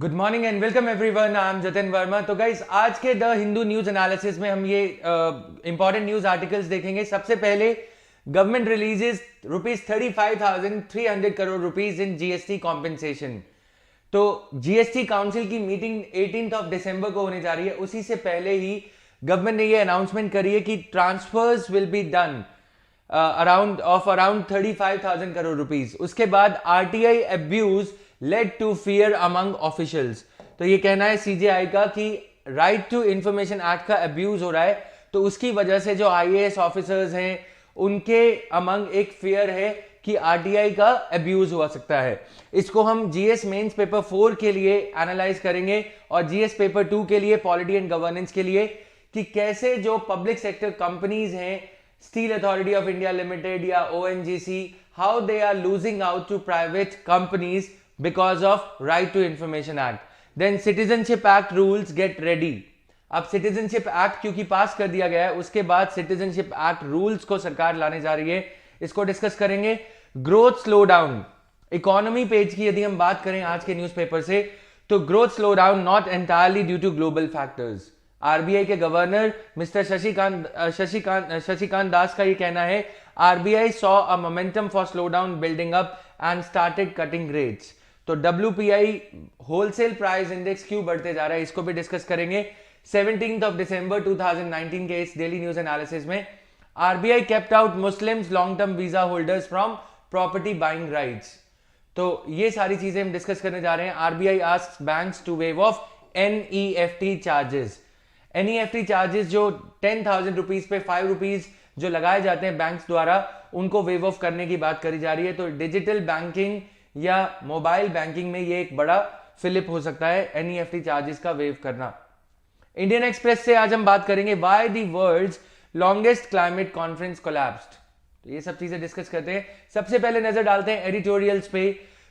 Good morning and welcome everyone, I am Jatin Verma. तो guys, आज के द हिंदू न्यूज एनालिसिस में हम ये इंपॉर्टेंट न्यूज आर्टिकल्स देखेंगे। सबसे पहले, government releases ₹35,300 crore rupees in GST compensation. तो जीएसटी काउंसिल की मीटिंग 18 दिसंबर को होने जा रही है। उसी से पहले ही गवर्नमेंट ने ये अनाउंसमेंट करी है कि transfers will be done around 35,000 crore rupees. उसके बाद RTI abuse led to fear among officials. तो ये कहना है सीजेआई का कि राइट टू इंफॉर्मेशन एक्ट का अब्यूज हो रहा है, तो उसकी वजह से जो आईएएस ऑफिसर्स हैं उनके अमंग एक फियर है कि आरटीआई का अब्यूज हो सकता है। इसको हम जीएस मेंस पेपर 4 के लिए एनालाइज करेंगे और जीएस पेपर 2 के लिए पॉलिटी एंड गवर्नेंस के लिए, कि कैसे जो पब्लिक सेक्टर कंपनीज हैं, steel authority of India limited या ONGC, how they are losing out to private companies because of right to information act. Then citizenship act rules get ready. अब citizenship act क्योंकि पास कर दिया गया है, उसके बाद सिटीजनशिप एक्ट रूल्स को सरकार लाने जा रही है। इसको डिस्कस करेंगे। Growth slow down, economy page की यदि हम बात करें आज के न्यूज़पेपर से, तो growth slow down not entirely due to global factors. RBI के गवर्नर मिस्टर शशिकांत दास का ये कहना है, RBI saw a momentum for slow down building up and started cutting rates. तो WPI होलसेल प्राइस इंडेक्स क्यों बढ़ते जा रहा है, इसको भी डिस्कस करेंगे 17 दिसंबर 2019 के इस डेली न्यूज एनालिसिस में। RBI kept out Muslims long term visa holders from property buying rights. तो ये सारी चीजें हम डिस्कस करने जा रहे हैं। RBI asks banks to waive off NEFT charges. NEFT charges जो 10,000 रुपीज पे 5 रुपीज जो लगाए जाते हैं बैंक्स द्वारा, उनको वेव ऑफ करने की बात करी जा रही है। तो डिजिटल बैंकिंग या मोबाइल बैंकिंग में ये एक बड़ा फिलिप हो सकता है, एनईएफटी चार्जेस का वेव करना। इंडियन एक्सप्रेस से आज हम बात करेंगे, why the world's longest climate conference collapsed. तो ये सब चीजें डिस्कस करते हैं। सबसे पहले नजर डालते हैं एडिटोरियल्स पे।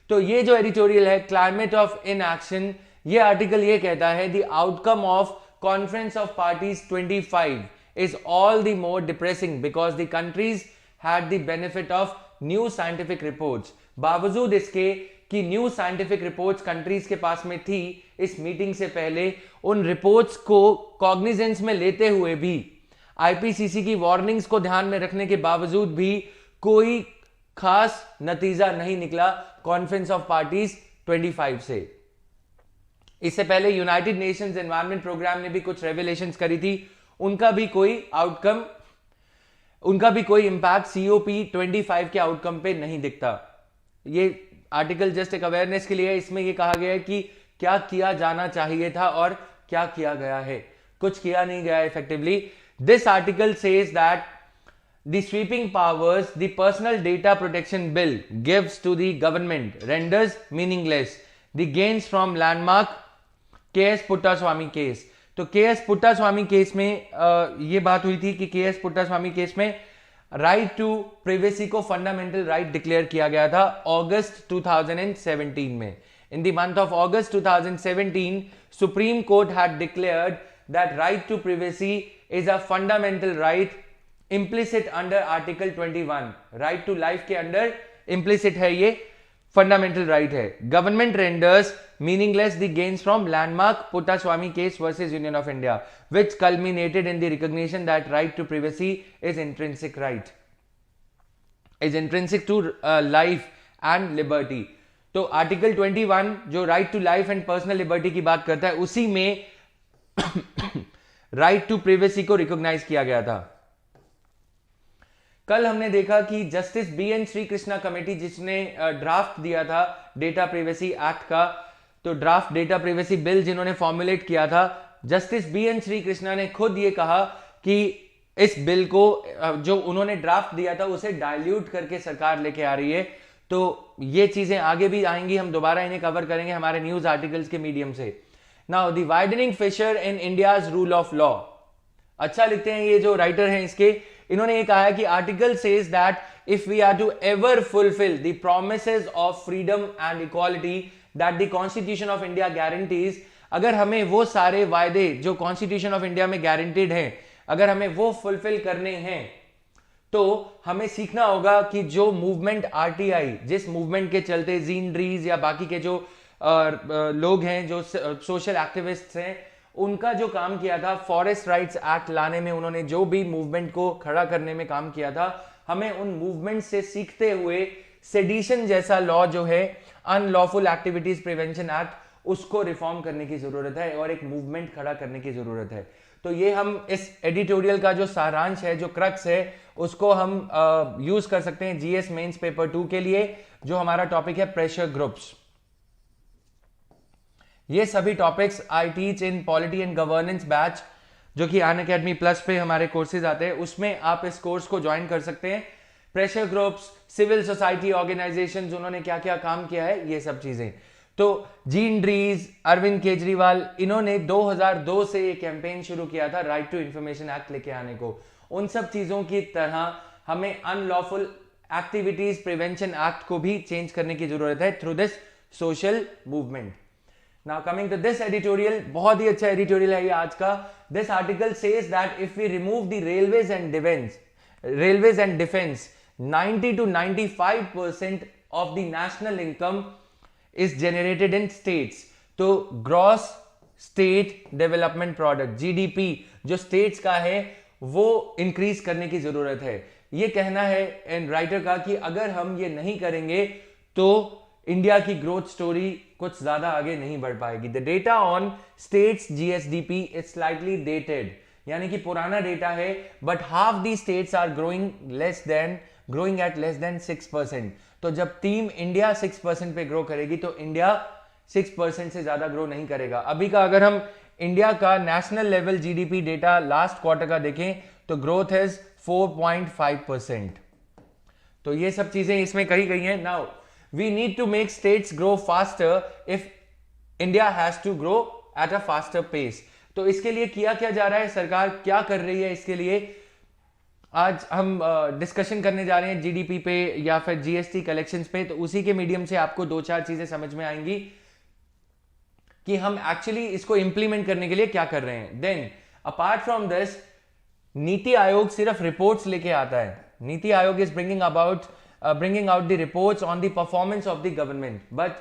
तो ये जो एडिटोरियल है, क्लाइमेट ऑफ इनएक्शन, ये आर्टिकल ये कहता है, the outcome of conference of parties 25 is all the more depressing because the countries had the benefit of new scientific reports। बावजूद इसके कि न्यू साइंटिफिक रिपोर्ट्स कंट्रीज के पास में थी, इस मीटिंग से पहले उन रिपोर्ट्स को कॉग्निजेंस में लेते हुए भी, आईपीसीसी की वार्निंग्स को ध्यान में रखने के बावजूद भी कोई खास नतीजा नहीं निकला कॉन्फ्रेंस ऑफ पार्टीज 25 से। इससे पहले यूनाइटेड नेशंस एनवायरनमेंट प्रोग्राम ने भी कुछ रेवलेशंस करी थी, उनका भी कोई आउटकम, उनका भी कोई इंपैक्ट सीओपी 25 के आउटकम पे नहीं दिखता। ये आर्टिकल जस्ट एक अवेयरनेस के लिए है। इसमें ये कहा गया है कि क्या किया जाना चाहिए था और क्या किया गया है। कुछ किया नहीं गया effectively. This article says that the sweeping powers the personal data protection bill gives to the government renders meaningless the gains from landmark KS Puttaswamy case. तो केएस पुट्टास्वामी केस में ये बात हुई थी कि केएस पुट्टास्वामी केस में राइट टू प्राइवेसी को fundamental right declare किया गया था अगस्त 2017 में। In the month of August 2017, Supreme Court had declared that right to privacy is a fundamental right implicit under article 21। Right to life के under implicit है, ये fundamental right है। Government renders meaningless the gains from landmark Puttaswamy case versus Union of India, which culminated in the recognition that right to privacy is intrinsic right, is intrinsic to life and liberty। तो article 21 जो right to life and personal liberty की बात करता है, उसी में right to privacy को recognise किया गया था। कल हमने देखा कि justice BN Srikrishna committee, जिसने ड्राफ्ट दिया था डेटा प्राइवेसी एक्ट का, तो ड्राफ्ट डेटा प्राइवेसी बिल जिन्होंने फॉर्मुलेट किया था, जस्टिस BN श्री कृष्णा ने खुद ये कहा कि इस बिल को जो उन्होंने ड्राफ्ट दिया था उसे डाइल्यूट करके सरकार लेके आ रही है। तो ये चीजें आगे भी आएंगी, हम दोबारा इन्हें कवर करेंगे हमारे न्यूज आर्टिकल्स के मीडियम से। Now the widening fissure in India's rule of law. अच्छा लिखते हैं ये जो राइटर हैं इसके, इन्होंने ये कहा है कि article says that if we are to ever fulfil the promises of freedom and equality that the constitution of India guarantees, अगर हमें वो सारे वायदे जो कॉन्स्टिट्यूशन ऑफ इंडिया में गारंटीड हैं, अगर हमें वो फुलफिल करने हैं, तो हमें सीखना होगा कि जो मूवमेंट आरटीआई, जिस मूवमेंट के चलते जीन ड्रीज या बाकी के जो लोग हैं जो सोशल एक्टिविस्ट हैं, उनका जो काम किया था फॉरेस्ट राइट्स एक्ट लाने में, उन्होंने जो भी मूवमेंट को खड़ा करने में काम किया था, हमें उन मूवमेंट से सीखते हुए सेडिशन जैसा लॉ जो है, अनलॉफुल एक्टिविटीज प्रिवेंशन एक्ट, उसको रिफॉर्म करने की जरूरत है और एक मूवमेंट खड़ा करने की जरूरत है। तो ये हम इस एडिटोरियल का जो सारांश है, जो क्रक्स है, उसको हम यूज कर सकते हैं जीएस मेंस पेपर 2 के लिए, जो हमारा टॉपिक है प्रेशर ग्रुप्स। ये सभी topics I teach in polity and governance batch, जो कि अनअकैडमी प्लस पे हमारे कोर्सेज आते हैं, उसमें आप इस कोर्स को ज्वाइन कर सकते हैं। Pressure groups, civil society organisations, उन्होंने क्या क्या काम किया है, ये सब चीजें। तो जीन ड्रीज, अरविंद केजरीवाल, इन्होंने 2002 से ये कैंपेन शुरू किया था राइट टू इंफॉर्मेशन एक्ट लेके आने को। उन सब चीजों की तरह हमें अनलॉफुल एक्टिविटीज प्रिवेंशन एक्ट को भी चेंज करने की जरूरत है through this social movement. Now coming to this editorial, बहुत ही अच्छा एडिटोरियल है ये आज का। This article says that if we remove the railways and defence 90 to 95% of the national income is generated in states। तो gross state development product, GDP, जो states का है वो इंक्रीज करने की जरूरत है। ये कहना है एंड राइटर का कि अगर हम ये नहीं करेंगे तो इंडिया की ग्रोथ स्टोरी कुछ ज्यादा आगे नहीं बढ़ पाएगी। The data on states GSDP is slightly dated, यानी कि पुराना डेटा है, but half the states are growing at less than 6%। तो जब टीम इंडिया 6% पे ग्रो करेगी तो इंडिया 6% से ज्यादा ग्रो नहीं करेगा। अभी का अगर हम इंडिया का national level GDP data last quarter का देखें तो ग्रोथ इज 4.5%। तो ये सब चीजें इसमें कही गई हैं। Now we need to make states grow faster if India has to grow at a faster pace. तो इसके लिए किया क्या जा रहा है, सरकार क्या कर रही है, इसके लिए आज हम डिस्कशन करने जा रहे हैं जीडीपी पे या फिर जीएसटी कलेक्शंस पे। तो उसी के मीडियम से आपको 2-4 चीजें समझ में आएंगी कि हम एक्चुअली इसको इंप्लीमेंट करने के लिए क्या कर रहे हैं। Then apart from this, NITI Aayog सिर्फ रिपोर्ट्स लेके आता है। NITI Aayog is bringing out the reports on the performance of the government, but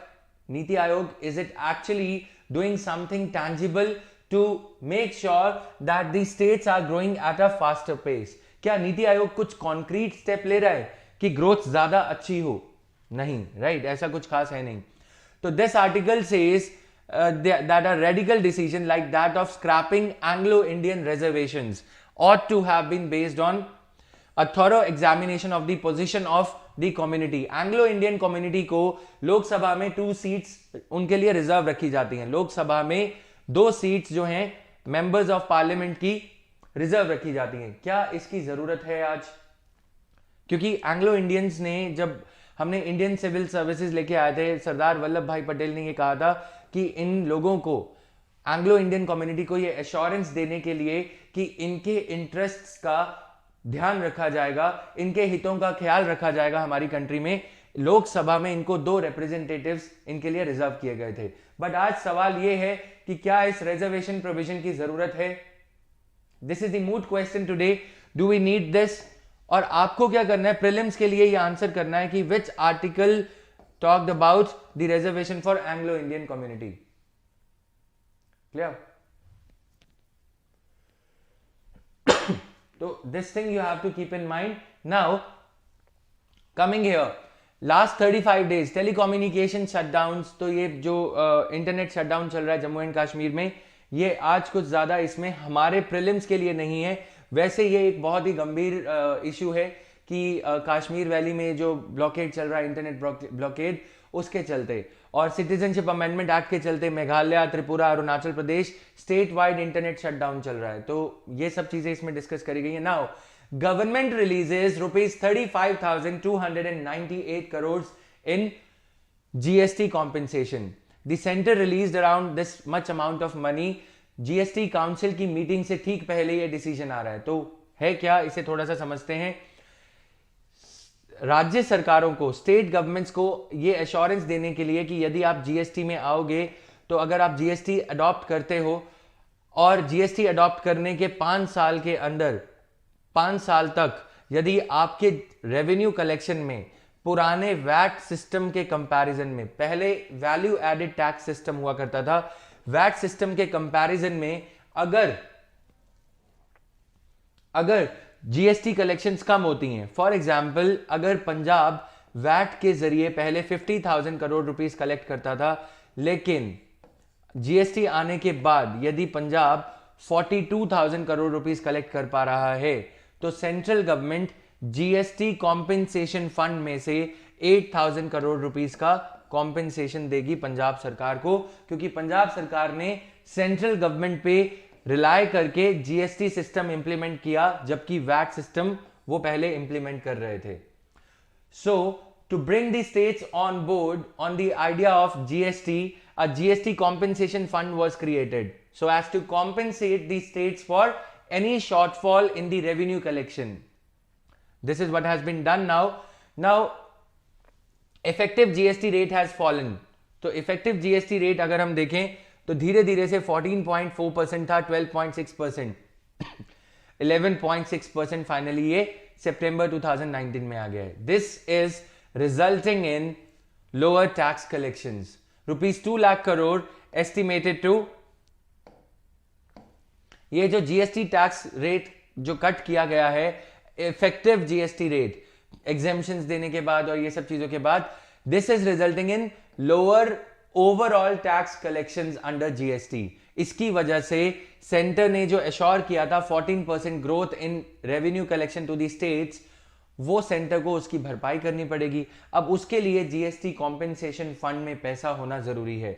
NITI Aayog, is it actually doing something tangible to make sure that the states are growing at a faster pace? क्या नीति आयोग कुछ concrete step ले रहा है कि growth ज्यादा अच्छी हो? नहीं, राइट, ऐसा कुछ खास है नहीं। तो this article says that a radical decision like that of scrapping Anglo-Indian reservations ought to have been based on a thorough examination of the position of the community। Anglo-Indian community को लोकसभा में 2 seats उनके लिए reserve रखी जाती हैं। लोकसभा में 2 seats जो हैं मेंबर्स ऑफ पार्लियामेंट की रिजर्व रखी जाती हैं। क्या इसकी जरूरत है आज? क्योंकि एंग्लो इंडियंस ने, जब हमने इंडियन सिविल सर्विसेज लेके आए थे, सरदार वल्लभ भाई पटेल ने ये कहा था कि इन लोगों को, एंग्लो इंडियन कम्युनिटी को, ये एश्योरेंस देने के लिए कि इनके इंटरेस्ट्स का ध्यान रखा जाएगा, इनके हितों का ख्याल रखा जाएगा हमारी कंट्री में, लोकसभा में इनको 2 रिप्रेजेंटेटिव्स इनके लिए रिजर्व किए गए थे। बट आज सवाल ये है कि क्या इस रिजर्वेशन प्रोविजन की जरूरत है? This is the moot question today. Do we need this? और आपको क्या करना है, प्रीलिम्स के लिए ये आंसर करना है कि which article talked about the reservation for Anglo-Indian community। Clear? So this thing you have to keep in mind. Now coming here, last 35 days telecommunication shutdowns, तो ये जो इंटरनेट शटडाउन चल रहा है जम्मू एंड कश्मीर में, ये आज कुछ ज्यादा इसमें हमारे प्रीलिम्स के लिए नहीं है। वैसे ये एक बहुत ही गंभीर इशू है कि कश्मीर वैली में जो ब्लॉकेड चल रहा है, इंटरनेट ब्लॉकेड, उसके चलते और सिटीजनशिप अमेंडमेंट एक्ट के चलते मेघालय, त्रिपुरा, अरुणाचल प्रदेश स्टेट वाइड इंटरनेट शटडाउन चल रहा है। तो ये सब चीजें इसमें डिस्कस करी गई है। Now government releases ₹35,298 crores in GST compensation. The centre released around this much amount of money. GST council की मीटिंग से ठीक पहले ये डिसीजन आ रहा है। तो है क्या, इसे थोड़ा सा समझते हैं। राज्य सरकारों को, स्टेट गवर्नमेंट्स को ये एश्योरेंस देने के लिए कि यदि आप जीएसटी में आओगे, तो अगर आप जीएसटी अडॉप्ट करते हो और जीएसटी अडॉप्ट करने के 5 साल के अंदर, 5 साल तक यदि आपके रेवेन्यू कलेक्शन में पुराने वैट सिस्टम के कंपैरिजन में, पहले वैल्यू एडेड टैक्स सिस्टम हुआ करता था, वैट सिस्टम के कंपैरिजन में अगर जीएसटी कलेक्शंस कम होती हैं, फॉर एग्जांपल अगर पंजाब वैट के जरिए पहले 50,000 करोड़ रुपीस कलेक्ट करता था, लेकिन जीएसटी आने के बाद यदि पंजाब 42,000 करोड़ रुपीस कलेक्ट कर पा रहा है, तो central government GST compensation fund में से 8,000 करोड़ रुपीस का कॉम्पेंसेशन देगी पंजाब सरकार को, क्योंकि पंजाब सरकार ने सेंट्रल गवर्नमेंट पे रिलाय करके जीएसटी सिस्टम इंप्लीमेंट किया, जबकि वैट सिस्टम वो पहले इंप्लीमेंट कर रहे थे. So, to bring the states on board on the idea of GST, a GST compensation fund was created, so as to compensate the states for any shortfall in the revenue collection. This is what has been done now. Now, effective GST rate has fallen. तो effective GST rate अगर हम देखें तो धीरे धीरे से 14.4% था 12.6%, 11.6% finally ये सितंबर 2019 में आ गया है. This is resulting in lower tax collections. ₹2 lakh crore estimated to, ये जो जीएसटी टैक्स रेट जो कट किया गया है, इफेक्टिव जीएसटी रेट एग्जेम्पशंस देने के बाद और ये सब चीजों के बाद, this is resulting in lower overall tax collections under GST. इसकी वजह से सेंटर ने जो एश्योर किया था 14% growth in revenue collection to the states, वो सेंटर को उसकी भरपाई करनी पड़ेगी. अब उसके लिए जीएसटी कॉम्पेंसेशन फंड में पैसा होना जरूरी है.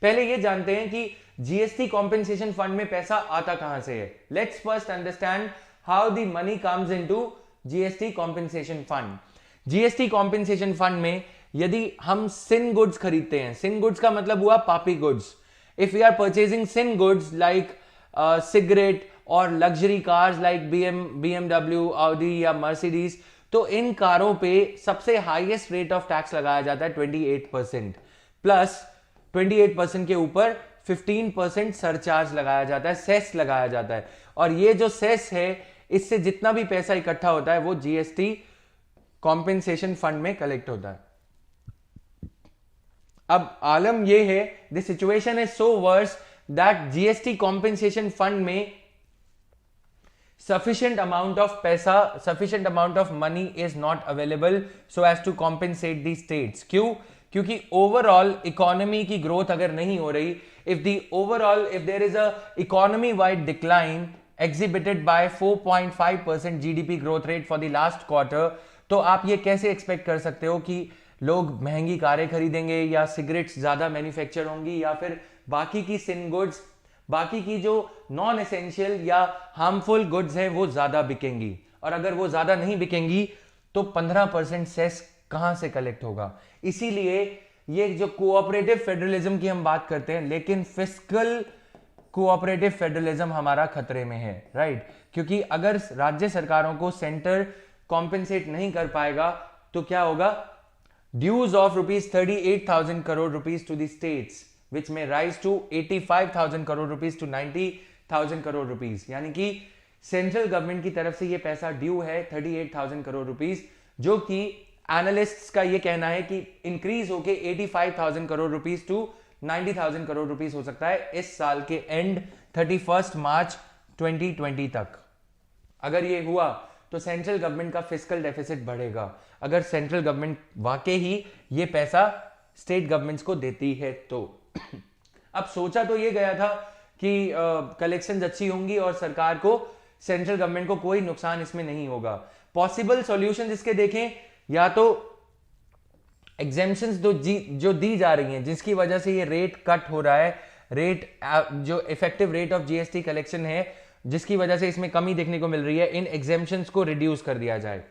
पहले ये जानते हैं कि जीएसटी कॉम्पेंसेशन फंड में पैसा आता कहां से है. Let's first understand how the money comes into GST compensation fund. GST compensation fund में यदि हम सिन गुड्स खरीदते हैं, सिन गुड्स का मतलब हुआ पापी goods. If we are purchasing sin goods like cigarette or luxury cars like BMW, Audi या Mercedes, तो इन कारों पे सबसे हाईएस्ट रेट ऑफ टैक्स लगाया जाता है 28%, प्लस 28% के ऊपर 15% सरचार्ज लगाया जाता है, सेस लगाया जाता है. और ये जो सेस है, इससे जितना भी पैसा इकट्ठा होता है वो जीएसटी कॉम्पेंसेशन फंड में कलेक्ट होता है. अब आलम ये है, the situation is so worse that GST compensation fund में sufficient amount of पैसा, sufficient amount of money is not available so as to compensate the states. क्यों? क्योंकि ओवरऑल इकोनॉमी की ग्रोथ अगर नहीं हो रही, if there is a economy wide decline exhibited by 4.5% GDP growth rate for the last quarter, तो आप ये कैसे एक्सपेक्ट कर सकते हो कि लोग महंगी कारें खरीदेंगे या सिगरेट्स ज्यादा मैन्युफैक्चर होंगी या फिर बाकी की सिन गुड्स, बाकी की जो नॉन एसेंशियल या हार्मफुल गुड्स हैं वो ज्यादा बिकेंगी. और अगर वो ज्यादा नहीं बिकेंगी तो 15% सेस कहां से कलेक्ट होगा. इसीलिए ये जो कोऑपरेटिव फेडरलिज्म की हम बात करते हैं, लेकिन फिस्कल कोऑपरेटिव फेडरलिज्म हमारा खतरे में है, राइट. क्योंकि अगर राज्य सरकारों को सेंटर कॉम्पेंसेट नहीं कर पाएगा तो क्या होगा, dues of ₹38,000 crore to the states, which may rise to 85,000 crore to 90,000 crore rupees. यानी कि सेंट्रल गवर्नमेंट की तरफ से ये पैसा ड्यू है 38,000 करोड़ रुपीस, जो कि एनालिस्ट्स का ये कहना है कि इंक्रीज होके 85,000 crore rupees to 90,000 crore rupees हो सकता है इस साल के एंड 31 मार्च 2020 तक. अगर ये हुआ तो सेंट्रल गवर्नमेंट का फिस्कल डेफिसिट बढ़ेगा, अगर सेंट्रल गवर्नमेंट वाकई ही ये पैसा स्टेट गवर्नमेंट्स को देती है तो. अब सोचा तो ये गया था कि कलेक्शंस अच्छी होंगी और सरकार को, सेंट्रल गवर्नमेंट को कोई नुकसान इसमें नहीं होगा. पॉसिबल सॉल्यूशंस इसके देखें, या तो एग्जेम्पशंस जो दी जा रही हैं जिसकी वजह से ये रेट कट हो रहा है, रेट जो effective rate of GST collection है जिसकी वजह से इसमें कमी देखने को मिल रही है, इन एग्जेम्पशंस को रिड्यूस कर दिया जाए.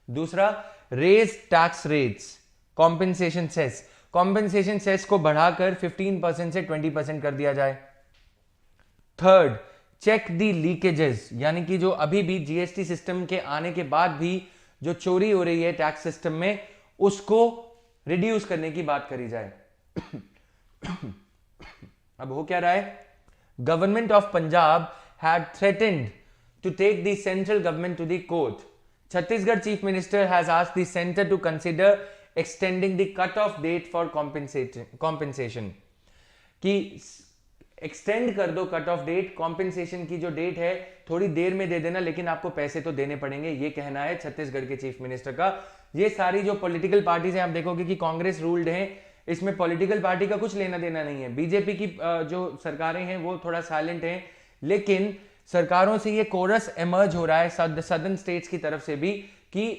दूसरा, raise tax rates, compensation cess को बढ़ाकर 15% से 20% कर दिया जाए. थर्ड, चेक दी लीकेजेस, यानी कि जो अभी भी जीएसटी सिस्टम के आने के बाद भी जो चोरी हो रही है टैक्स सिस्टम में, उसको रिड्यूस करने की बात करी जाए. अब हो क्या रहा है, government of Punjab had threatened to take the central government to the court. Chhattisgarh Chief Minister has asked the center to consider extending the cut-off date for compensation कि एक्सटेंड कर दो कट ऑफ डेट, कॉम्पेंसेशन की जो date है थोड़ी देर में दे देना, लेकिन आपको पैसे तो देने पड़ेंगे, ये कहना है छत्तीसगढ़ के चीफ मिनिस्टर का। ये सारी जो पॉलिटिकल पार्टीज हैं, आप देखोगे कि कांग्रेस रूल्ड है, इसमें पॉलिटिकल पार्टी का कुछ लेना देना नहीं है। बीजेपी की जो सरकारें हैं वो थोड़ा साइलेंट हैं, लेकिन सरकारों से ये कोरस इमर्ज हो रहा है सदर्न स्टेट्स की तरफ से भी कि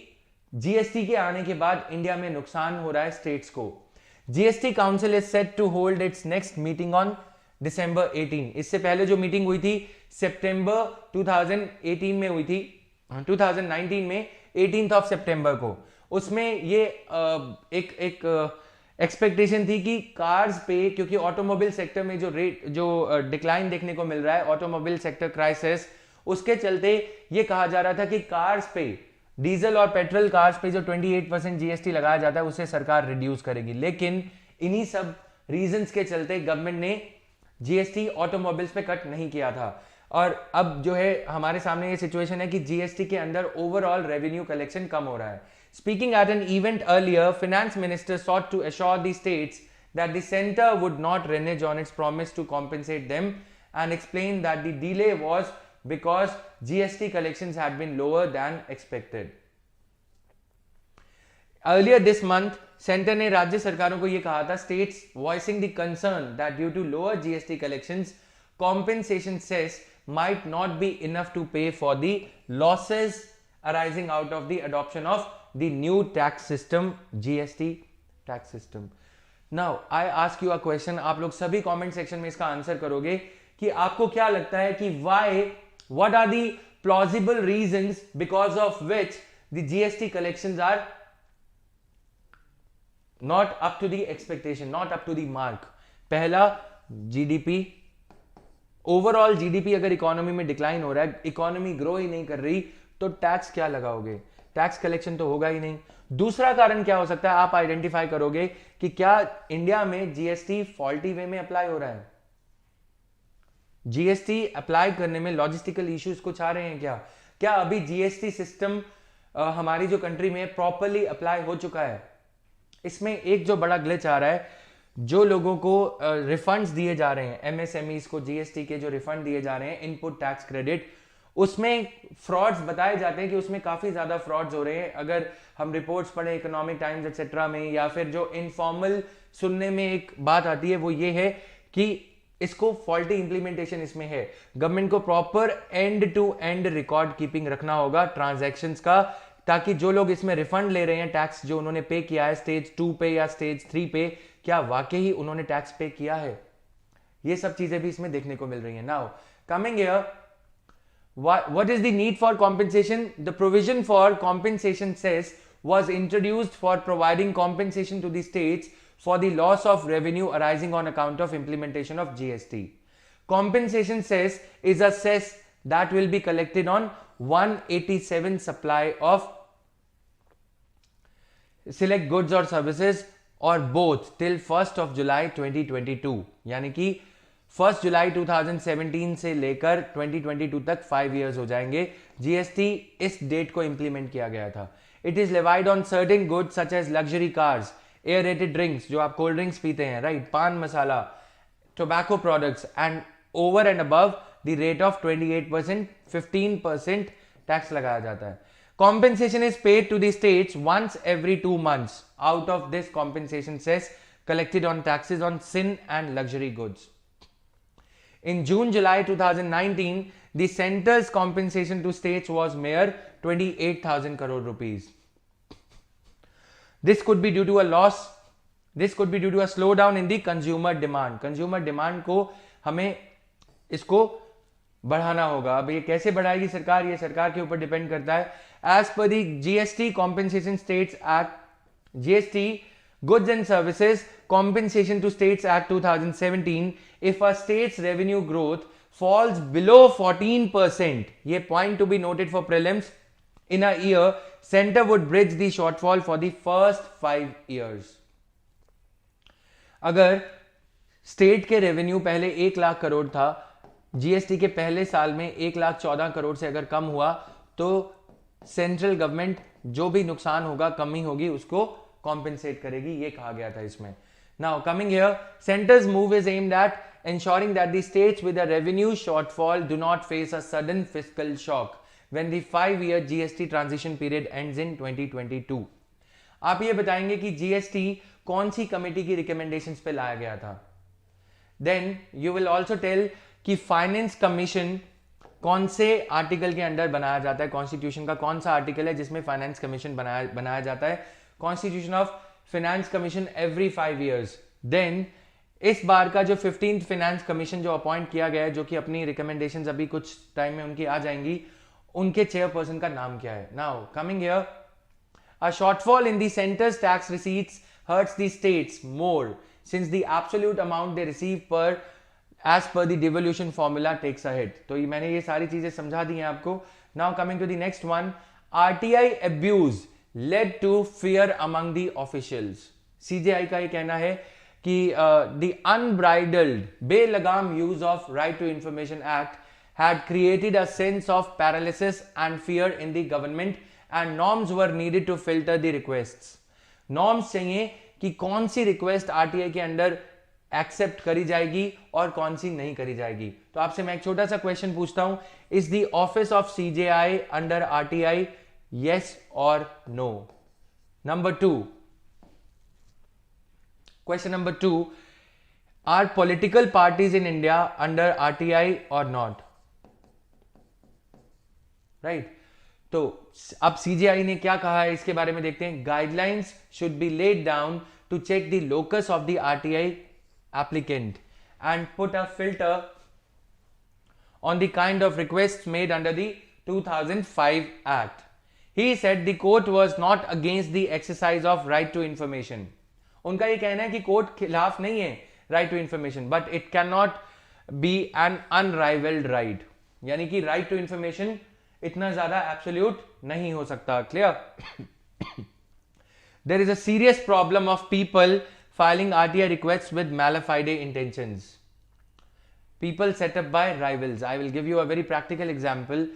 जीएसटी के आने के बाद इंडिया में नुकसान हो रहा है स्टेट्स को। GST council is set to hold its next meeting on December 18। इससे पहले जो मीटिंग हुई थी सितंबर 2018 में हुई थी, 2019 में 18 सितंबर को, उसमें ये एक एक्सपेक्टेशन थी कि कार्स पे, क्योंकि ऑटोमोबाइल सेक्टर में जो डिक्लाइन देखने को मिल रहा है, ऑटोमोबाइल सेक्टर क्राइसिस, उसके चलते ये कहा जा रहा था कि कार्स पे, डीजल और पेट्रोल कार्स पे जो 28% जीएसटी लगाया जाता है उसे सरकार रिड्यूस करेगी। लेकिन इन्हीं सब रीजंस के चलते गवर्नमेंट ने जीएसटी ऑटोमोबाइल्स पे कट नहीं किया था, और अब जो है हमारे सामने ये सिचुएशन है कि जीएसटी के अंदर ओवरऑल रेवेन्यू कलेक्शन कम हो रहा है। Speaking at an event earlier, finance minister sought to assure the states that the center would not renege on its promise to compensate them and explained that the delay was because GST collections had been lower than expected. Earlier this month, centre ने राज्य सरकारों को यह कहा था, states voicing the concern that due to lower GST collections, compensation cess might not be enough to pay for the losses arising out of the adoption of the new tax system, GST tax system. Now I ask you a question, आप लोग सभी comment section में इसका answer करोगे कि आपको क्या लगता है कि what are the plausible reasons because of which the GST collections are not up to the expectation, not up to the mark. पहला, जीडीपी, ओवरऑल जीडीपी अगर इकोनॉमी में डिक्लाइन हो रहा है, इकोनॉमी ग्रो ही नहीं कर रही, तो टैक्स क्या लगाओगे? टैक्स कलेक्शन तो होगा ही नहीं। दूसरा कारण क्या हो सकता है, आप आइडेंटिफाई करोगे कि क्या इंडिया में जीएसटी फॉल्टी वे में अप्लाई हो रहा है? जीएसटी अप्लाई करने में लॉजिस्टिकल इश्यूज कुछ आ रहे हैं क्या? क्या अभी जीएसटी सिस्टम हमारी जो कंट्री में प्रॉपरली अप्लाई हो चुका है? इसमें एक जो बड़ा ग्लिच आ रहा है, जो लोगों को रिफंड्स दिए जा रहे हैं, एमएसएमईज को जीएसटी के जो रिफंड दिए जा रहे हैं, इनपुट टैक्स क्रेडिट, उसमें फ्रॉड्स बताए जाते हैं कि उसमें काफी ज्यादा फ्रॉड्स हो रहे हैं। अगर हम रिपोर्ट्स पढ़े इकोनॉमिक टाइम्स एक्सेट्रा में, या फिर जो इनफॉर्मल सुनने में एक बात आती है वो ये है कि इसको फॉल्टी इंप्लीमेंटेशन इसमें है। गवर्नमेंट को proper end to end record keeping रखना होगा ट्रांजैक्शंस का, ताकि जो लोग इसमें रिफंड ले रहे हैं, टैक्स जो उन्होंने पे किया है स्टेज 2 पे या स्टेज 3 पे, क्या वाकई ही उन्होंने टैक्स पे किया है? ये सब चीजें भी इसमें देखने को मिल रही हैं। Now coming here, what is the need for compensation? The provision for compensation cess was introduced for providing compensation to the states for the loss of revenue arising on account of implementation of GST. Compensation cess is a cess that will be collected on 187 supply of select goods or services or both till 1st of July 2022, यानी कि 1st जुलाई 2017 से लेकर 2022 तक 5 years हो जाएंगे। GST इस date को implement किया गया था। It is levied on certain goods such as luxury cars, aerated drinks, जो आप कोल्ड ड्रिंक्स पीते हैं, right, paan masala, tobacco products, and over and above the rate of 28%, 15% tax लगाया जाता है। Compensation is paid to the states once every 2 months out of this compensation cess collected on taxes on sin and luxury goods. In June-July 2019, the center's compensation to states was mere 28,000 crore rupees. This could be due to a loss. This could be due to a slowdown in the consumer demand. Consumer demand को हमें इसको बढ़ाना होगा। अब ये कैसे बढ़ाएगी सरकार, ये सरकार के ऊपर डिपेंड करता है। As per the GST Compensation States Act, GST Goods and Services Compensation to States Act 2017, if a state's revenue growth falls below 14%, ये point to be noted for prelims, in a year, center would bridge the shortfall for the first 5 years. अगर state के revenue पहले 1 लाख करोड़ था, GST के पहले साल में 1,14 करोड़ से अगर कम हुआ, तो सेंट्रल गवर्नमेंट जो भी नुकसान होगा, कमी होगी, उसको कॉम्पेंसेट करेगी, ये कहा गया था इसमें. Now coming here, centres move is aimed at ensuring that the states with a revenue shortfall do not face a sudden fiscal shock when the 5-year GST transition period ends in 2022. आप ये बताएंगे कि GST कौन सी committee की recommendations पे लाया गया था. Then you will also tell कि फाइनेंस कमीशन कौन से आर्टिकल के अंडर बनाया जाता है, कॉन्स्टिट्यूशन का कौन सा आर्टिकल है जिसमें फाइनेंस कमीशन बनाया जाता है. Constitution of finance commission every 5 years. देन इस बार का जो 15th फाइनेंस कमीशन जो अपॉइंट किया गया है, जो कि अपनी रिकमेंडेशंस अभी कुछ टाइम में उनकी आ जाएंगी, उनके चेयरपर्सन का नाम क्या है. Now coming here, a shortfall in the centres tax receipts hurts the states more since the absolute amount they receive per as per the devolution formula takes a hit. तो मैंने ये सारी चीजें समझा दी हैं आपको. Now coming to the next one, RTI abuse led to fear among the officials. CJI का ये कहना है कि the unbridled Belgaum use of Right to Information Act had created a sense of paralysis and fear in the government and norms were needed to filter the requests. Norms चाहिए कि कौन सी request RTI के under accept करी जाएगी और कौन सी नहीं करी जाएगी. तो आपसे मैं एक छोटा सा क्वेश्चन पूछता हूं, is the office of CJI under RTI, yes और no. Number 2, question number 2, are political parties in India under RTI और नॉट. राइट. तो अब सीजीआई ने क्या कहा है इसके बारे में देखते हैं. Guidelines should be laid down to check the locus of the RTI applicant and put a filter on the kind of request made under the 2005 act. He said the court was not against the exercise of right to information. उनका ये कहना है कि court खिलाफ नहीं है right to information, but it can not be an unbridled right. यानी कि राइट टू इंफॉर्मेशन इतना ज्यादा एब्सोल्यूट नहीं हो सकता. Clear. There is a serious problem of people filing RTI request with malafide intentions. People set up by rivals. I will give you a very practical example.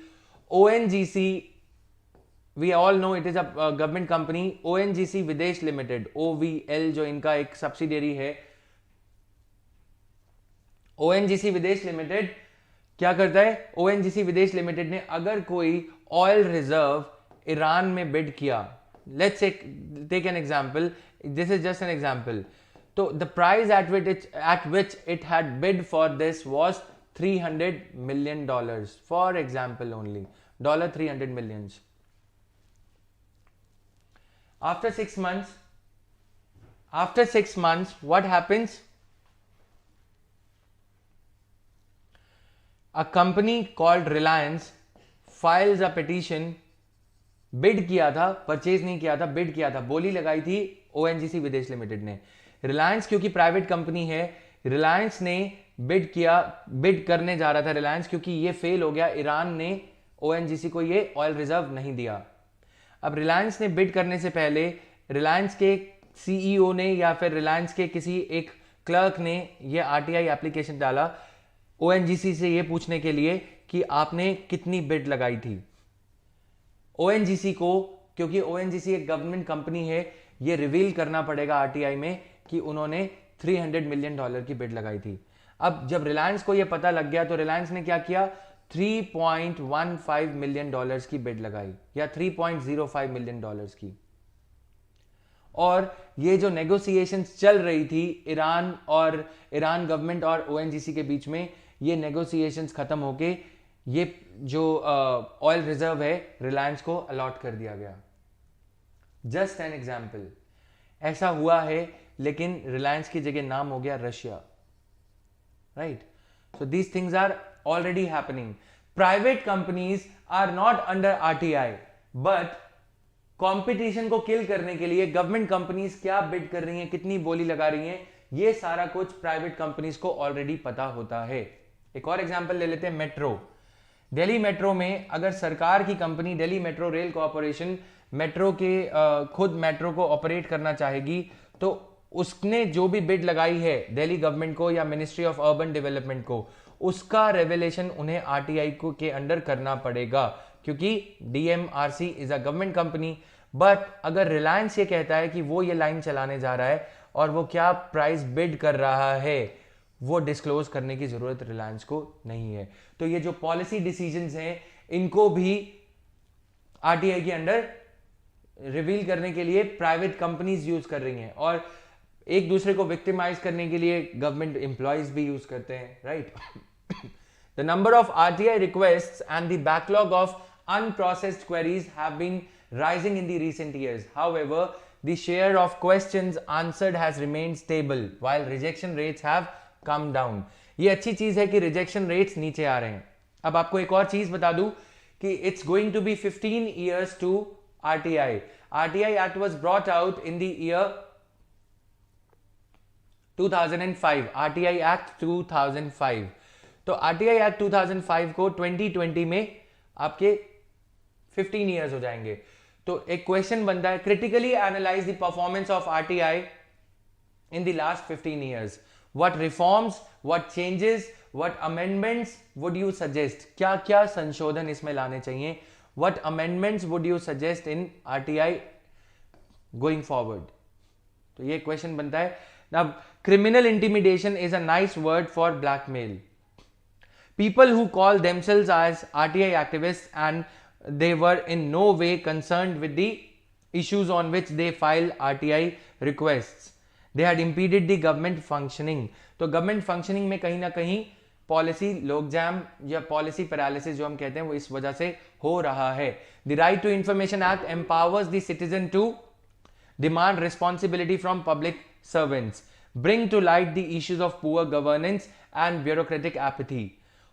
ONGC, we all know it is a government company. ONGC Videsh limited, OVL, जो इनका एक subsidiary है. ONGC Videsh limited क्या करता है. ONGC Videsh limited ने अगर कोई ऑयल रिजर्व ईरान में बिड किया, let's take an example, this is just an example. तो the price at which it had bid for this was $300 million, for example only, $300 million. After 6 months, what happens? A company called Reliance files a petition. Bid किया था, purchase नहीं किया था, bid किया था, बोली लगाई थी ओएनजीसी विदेश लिमिटेड ने. रिलायंस क्योंकि प्राइवेट कंपनी है, रिलायंस ने बिड किया, बिड करने जा रहा था रिलायंस, क्योंकि ये फेल हो गया, ईरान ने ओएनजीसी को ये ऑयल रिजर्व नहीं दिया. अब रिलायंस ने बिड करने से पहले रिलायंस के सीईओ ने या फिर रिलायंस के किसी एक क्लर्क ने ये आरटीआई एप्लीकेशन डाला ओएनजीसी से ये पूछने के लिए कि आपने कितनी बिड लगाई थी. ओएनजीसी को, क्योंकि ओएनजीसी एक गवर्नमेंट कंपनी है, ये रिवील करना पड़ेगा आरटीआई में कि उन्होंने $300 million की बिड लगाई थी. अब जब रिलायंस को ये पता लग गया तो रिलायंस ने क्या किया, $3.15 million की बिड लगाई या $3.05 million की. और ये जो नेगोशिएशंस चल रही थी ईरान गवर्नमेंट और ओएनजीसी के बीच में, ये नेगोशिएशंस खत्म होके ये जो ऑयल रिजर्व है रिलायंस को अलॉट कर दिया गया. Just an example. ऐसा हुआ है, लेकिन रिलायंस की जगह नाम हो गया Russia. Right. So these things are already happening. Private companies are not under RTI, but competition को किल करने के लिए गवर्नमेंट कंपनीज क्या बिड कर रही हैं, कितनी बोली लगा रही हैं, ये सारा कुछ प्राइवेट कंपनीज को ऑलरेडी पता होता है. एक और एग्जांपल ले लेते हैं, मेट्रो. दिल्ली मेट्रो में अगर सरकार की company Delhi metro rail corporation metro के खुद मेट्रो को ऑपरेट करना चाहेगी, तो उसने जो भी बिड लगाई है दिल्ली गवर्नमेंट को या मिनिस्ट्री ऑफ अर्बन डेवलपमेंट को, उसका रेवलेशन उन्हें आरटीआई को के अंडर करना पड़ेगा, क्योंकि DMRC is a government company. But अगर रिलायंस ये कहता है कि वो ये लाइन चलाने जा रहा है और वो क्या प्राइस बिड कर रहा है, वो डिस्क्लोज करने की जरूरत रिलायंस को नहीं है। तो ये जो पॉलिसी डिसीजंस हैं इनको भी आरटीआई के अंडर रिवील करने के लिए प्राइवेट कंपनीज यूज कर रही हैं, और एक दूसरे को विक्टिमाइज करने के लिए गवर्नमेंट एम्प्लॉयज भी यूज करते हैं, right. The number of RTI requests and the backlog of unprocessed queries have been rising in the recent years. However, the share of questions answered has remained stable while rejection rates have come down. ये अच्छी चीज है कि rejection rates नीचे आ रहे हैं। अब आपको एक और चीज बता दूं कि it's going to be 15 years to RTI. RTI Act was brought out in the year 2005. RTI Act 2005. तो RTI Act 2005 को 2020 में आपके 15 ईयर्स हो जाएंगे। तो एक क्वेश्चन बनता है, critically analyse the performance of RTI in the last 15 years, what reforms, what changes, what amendments would you suggest, क्या क्या संशोधन इसमें लाने चाहिए, what amendments would you suggest in RTI going forward. तो ये क्वेश्चन बनता है। अब criminal intimidation is a nice word for blackmail. People who call themselves as RTI activists and they were in no way concerned with the issues on which they filed RTI requests. They had impeded the government functioning. तो government functioning में कहीं ना कहीं policy लोकजैम या policy paralysis जो हम कहते हैं वो इस वजह से हो रहा है. The Right to Information Act empowers the citizen to demand responsibility from public servants, bring to light the issues of poor governance and bureaucratic apathy,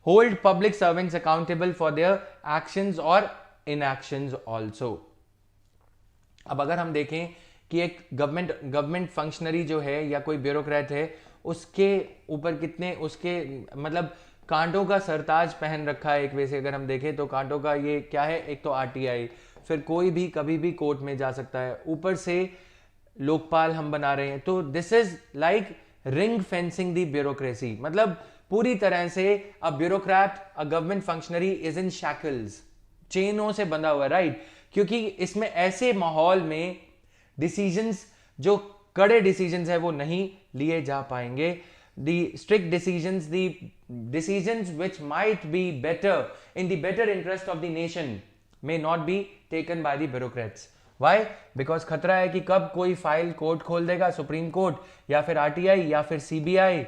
hold public servants accountable for their actions or inactions also. अब अगर हम देखें कि एक government functionary जो है या कोई ब्यूरोक्रेट है उसके ऊपर कितने उसके मतलब कांटों का सरताज पहन रखा है. एक वैसे अगर हम देखें तो कांटों का ये क्या है, एक तो आरटीआई, फिर कोई भी कभी भी कोर्ट में जा सकता है, ऊपर से लोकपाल हम बना रहे हैं. तो this is like ring fencing the bureaucracy. मतलब पूरी तरह से a bureaucrat, a government functionary is in shackles, चेनों से बंधा हुआ है, राइट. क्योंकि इसमें ऐसे माहौल में डिसीजंस जो कड़े डिसीजंस है वो नहीं लिए जा पाएंगे. The strict decisions, the decisions which might be better in the better interest of the nation may not be taken by the bureaucrats. Why? Because खतरा है कि कब कोई फाइल कोर्ट खोल देगा, सुप्रीम कोर्ट या फिर आरटीआई या फिर सीबीआई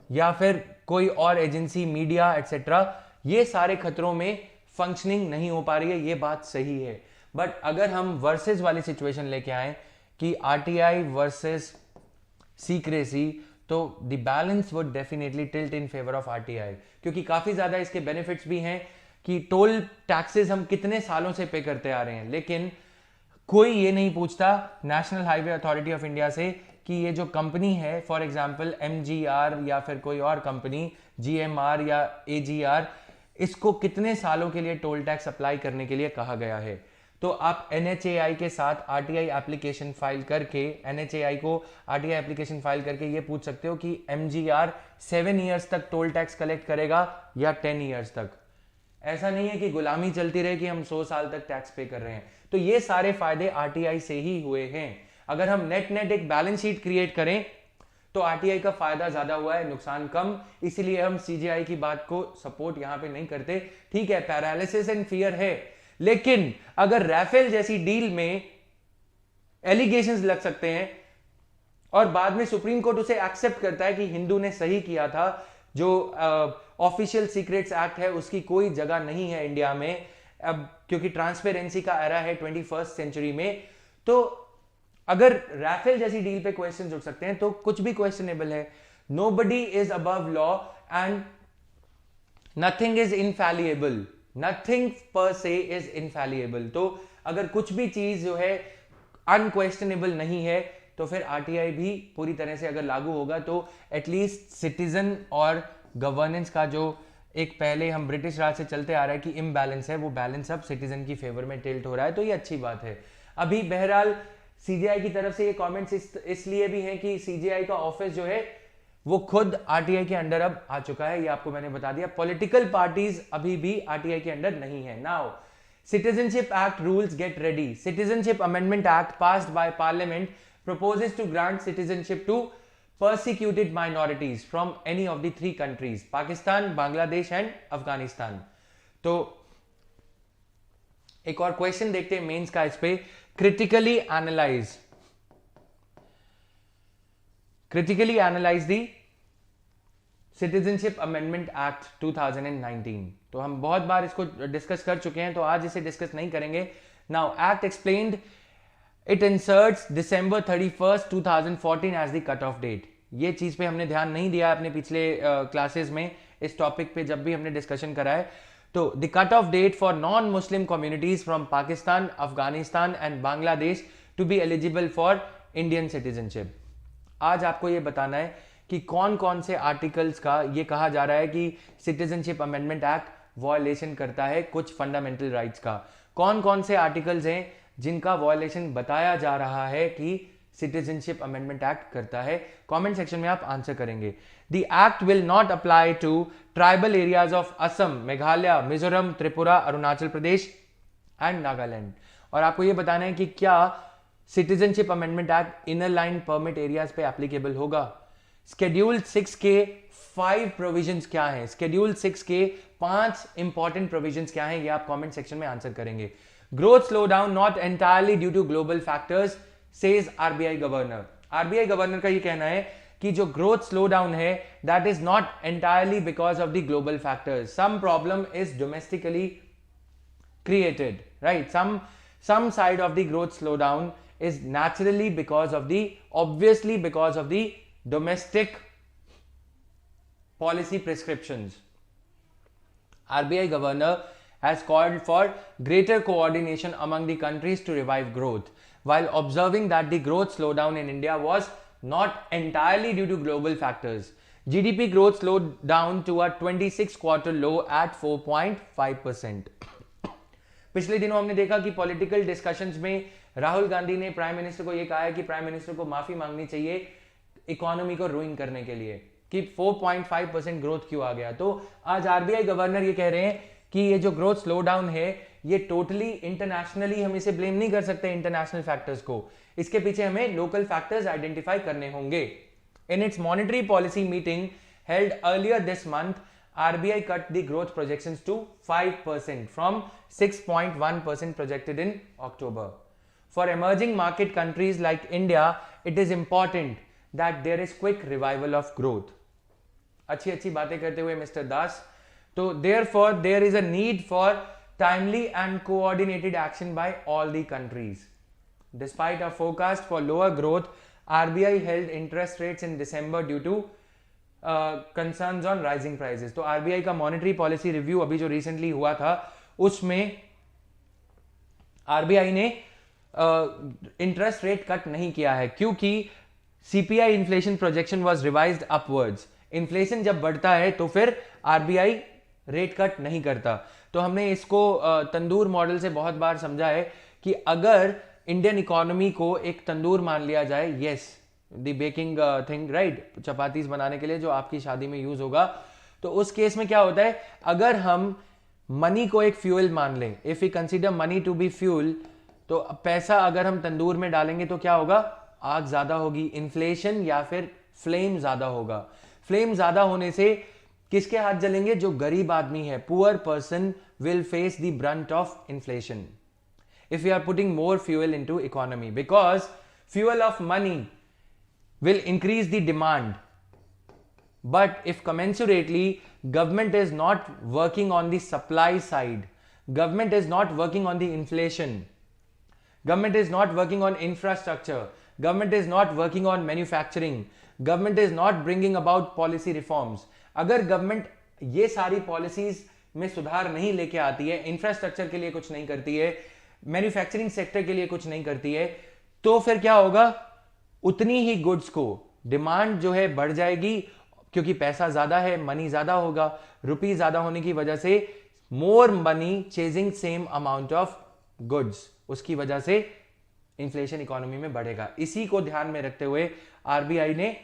या फिर कोई और एजेंसी, मीडिया एटसेट्रा. ये सारे खतरों में फंक्शनिंग नहीं हो पा रही है, ये बात सही है. बट अगर हम वर्सेस वाली सिचुएशन लेके आए कि आरटीआई वर्सेस सीक्रेसी, तो the balance would definitely tilt in favour of RTI. क्योंकि काफी ज्यादा इसके बेनिफिट्स भी हैं कि टोल टैक्सेस हम कितने सालों से पे करते आ रहे हैं, लेकिन कोई ये नहीं पूछता national highway authority of India से कि ये जो कंपनी है, फॉर एग्जांपल एमजीआर या फिर कोई और कंपनी जीएमआर या एजीआर, इसको कितने सालों के लिए टोल टैक्स अप्लाई करने के लिए कहा गया है. तो आप एनएचएआई के साथ आरटीआई एप्लीकेशन फाइल करके, एनएचएआई को आरटीआई एप्लीकेशन फाइल करके ये पूछ सकते हो कि एमजीआर 7 ईयर्स तक टोल टैक्स कलेक्ट करेगा या 10 ईयर्स तक. ऐसा नहीं है कि गुलामी चलती रहे कि हम 100 साल तक टैक्स पे कर रहे हैं. तो ये सारे फायदे आरटीआई से ही हुए हैं. अगर हम नेट एक बैलेंस शीट क्रिएट करें तो आरटीआई का फायदा ज्यादा हुआ है, नुकसान कम. इसीलिए हम सीजीआई की बात को सपोर्ट यहां पे नहीं करते. ठीक है, पैरालिसिस एंड फियर है, लेकिन अगर राफेल जैसी डील में एलिगेशंस लग सकते हैं और बाद में सुप्रीम कोर्ट उसे एक्सेप्ट करता है कि हिंदू ने सही किया था, जो ऑफिशियल सीक्रेट्स एक्ट है उसकी कोई जगह नहीं है इंडिया में अब, क्योंकि ट्रांसपेरेंसी का एरा है 21st सेंचुरी में. तो अगर राफेल जैसी डील पे क्वेश्चन उठ सकते हैं तो कुछ भी क्वेश्चनेबल है. Nobody is above law and nothing is infallible. Nothing per is इनफैलिएबल. तो अगर कुछ भी चीज जो है अनक्वेश्चनेबल नहीं है तो फिर आरटीआई भी पूरी तरह से अगर लागू होगा तो एटलीस्ट सिटीजन और गवर्नेंस का जो एक पहले हम ब्रिटिश राज से चलते आ रहा है कि इम्बैलेंस है, वो बैलेंस अब सिटीजन की फेवर में टिल्ट हो रहा है. तो ये अच्छी बात है. अभी बहरहाल सीजीआई की तरफ से ये कमेंट्स इसलिए भी हैं कि सीजीआई का ऑफिस जो है वो खुद आरटीआई के अंडर अब आ चुका है. ये आपको मैंने बता दिया. पॉलिटिकल पार्टीज अभी भी आरटीआई के अंडर नहीं है. Now Citizenship Act rules get ready. Citizenship Amendment Act passed by Parliament proposes to grant citizenship to persecuted minorities from any of the three countries, Pakistan, Bangladesh and Afghanistan. तो एक और question देखते हैं mains का इस पे. critically analyze the citizenship amendment act 2019. तो हम बहुत बार इसको डिस्कस कर चुके हैं, तो आज इसे डिस्कस नहीं करेंगे. Now act explained it inserts December 31st 2014 as the cut off date. ये चीज पे हमने ध्यान नहीं दिया अपने पिछले क्लासेस में इस टॉपिक पे जब भी हमने डिस्कशन करा है. तो the cut off date for non Muslim communities from Pakistan, Afghanistan and Bangladesh to be eligible for Indian citizenship. आज आपको ये बताना है कि कौन कौन से आर्टिकल्स का ये कहा जा रहा है कि सिटीजनशिप अमेंडमेंट एक्ट वॉयलेशन करता है कुछ फंडामेंटल राइट्स का. कौन कौन से आर्टिकल्स हैं जिनका वॉयलेशन बताया जा रहा है कि सिटीजनशिप अमेंडमेंट एक्ट करता है. कमेंट सेक्शन में आप आंसर करेंगे. The act will not apply to tribal areas of Assam, Meghalaya, Mizoram, Tripura, Arunachal Pradesh and Nagaland. और आपको ये बताना है कि क्या citizenship amendment act inner line permit areas पे एप्लीकेबल होगा. शेड्यूल 6 के 5 प्रोविजंस क्या हैं, शेड्यूल 6 के 5 इंपॉर्टेंट प्रोविजंस क्या हैं, ये आप कमेंट सेक्शन में आंसर करेंगे. Growth slow down not entirely due to global factors says RBI governor. RBI governor का ये कहना है कि जो ग्रोथ स्लो डाउन है that is not entirely because of the global factors. Some problem is domestically created, right. some side of the growth slowdown is naturally obviously because of the domestic policy prescriptions. RBI governor has called for greater coordination among the countries to revive growth, while observing that the growth slowdown in India was not entirely due to global factors. GDP growth slowed down to a 26 quarter low at 4.5%. पिछले दिनों हमने देखा कि political discussions में राहुल गांधी ने prime minister को यह कहा है कि प्राइम मिनिस्टर को माफी मांगनी चाहिए इकोनॉमी को रूइन करने के लिए कि 4.5% ग्रोथ क्यों आ गया. तो आज आरबीआई गवर्नर ये कह रहे हैं कि ये जो ग्रोथ स्लो डाउन है ये टोटली इंटरनेशनली हम इसे ब्लेम नहीं कर सकते इंटरनेशनल फैक्टर्स को. इसके पीछे हमें लोकल फैक्टर्स आइडेंटिफाई करने होंगे. In its monetary policy meeting held earlier this month, RBI cut the growth projections to 5% from 6.1% projected in October. For emerging market countries like India, it is important that there is quick revival of growth. अच्छी बातें करते हुए mister दास. तो therefore there is a need for timely and coordinated action by all the countries. Despite a forecast for lower growth, RBI held interest rates in December due to concerns on rising prices. तो RBI का monetary policy review अभी जो recently हुआ था उसमें RBI ने interest rate cut नहीं किया है क्योंकि CPI inflation projection was revised upwards. Inflation जब बढ़ता है तो फिर आरबीआई रेट कट नहीं करता. तो हमने इसको तंदूर मॉडल से बहुत बार समझा है कि अगर इंडियन इकोनॉमी को एक तंदूर मान लिया जाए, yes the baking thing, right, chapatis बनाने के लिए जो आपकी शादी में यूज होगा, तो उस केस में क्या होता है अगर हम मनी को एक फ्यूल मान लें, if you consider money to be fuel, तो पैसा अगर हम तंदूर में डालेंगे तो क्या होगा, आग ज्यादा होगी, इन्फ्लेशन या फिर फ्लेम ज्यादा होगा. फ्लेम ज्यादा होने से किसके हाथ जलेंगे, जो गरीब आदमी है, poor person will face the Brunt of inflation if you are putting more fuel into economy, because fuel of money will increase the demand, but if commensurately government is not working on the supply side, government is not working on the inflation, government is not working on infrastructure, government is not working on manufacturing, government is not bringing about policy reforms, अगर government ये सारी policies में सुधार नहीं लेके आती है, infrastructure के लिए कुछ नहीं करती है, मैन्युफैक्चरिंग सेक्टर के लिए कुछ नहीं करती है, तो फिर क्या होगा, उतनी ही गुड्स को डिमांड जो है बढ़ जाएगी क्योंकि पैसा ज्यादा है, मनी ज्यादा होगा, रुपी ज्यादा होने की वजह से more money chasing same amount of goods, उसकी वजह से इंफ्लेशन इकोनॉमी में बढ़ेगा. इसी को ध्यान में रखते हुए आरबीआई ने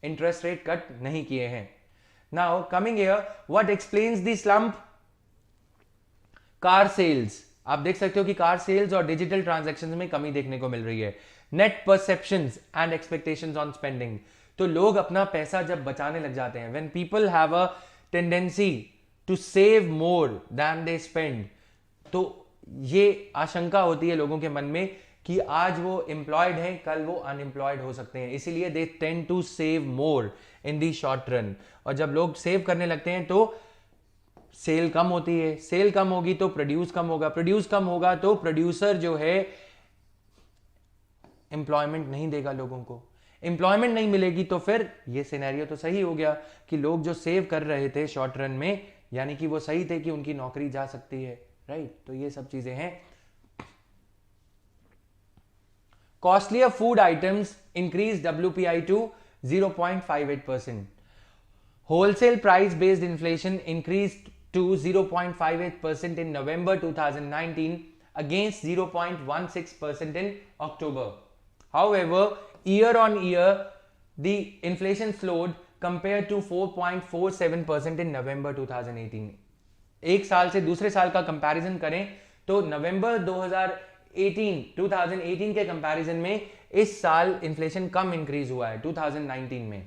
इंटरेस्ट रेट कट नहीं किए हैं. Now coming here, what explains the slump? Car sales. आप देख सकते हो कि कार सेल्स और डिजिटल ट्रांजैक्शंस में कमी देखने को मिल रही है। Net perceptions and expectations on spending, तो लोग अपना पैसा जब बचाने लग जाते हैं, when people have a tendency to save more than they spend, तो ये आशंका होती है लोगों के मन में कि आज वो एम्प्लॉयड हैं, कल वो अनएम्प्लॉयड हो सकते हैं, इसीलिए they tend to save more in the short run. और जब लोग सेव करने लगते हैं तो सेल कम होती है, सेल कम होगी तो प्रोड्यूस कम होगा, प्रोड्यूस कम होगा तो प्रोड्यूसर जो है एम्प्लॉयमेंट नहीं देगा लोगों को, एम्प्लॉयमेंट नहीं मिलेगी तो फिर ये सिनेरियो तो सही हो गया कि लोग जो सेव कर रहे थे शॉर्ट रन में, यानी कि वो सही थे कि उनकी नौकरी जा सकती है, राइट। तो ये सब चीजें हैं। Costlier food items increase WPI to 0.58%. Wholesale price based inflation increased to 0.58% in November 2019 against 0.16% in October. However, year on year, the inflation slowed compared to 4.47% in November 2018. एक साल से दूसरे साल का कंपैरिजन करें तो नवंबर 2018 के कंपैरिजन में इस साल इन्फ्लेशन कम इंक्रीज हुआ है 2019 में।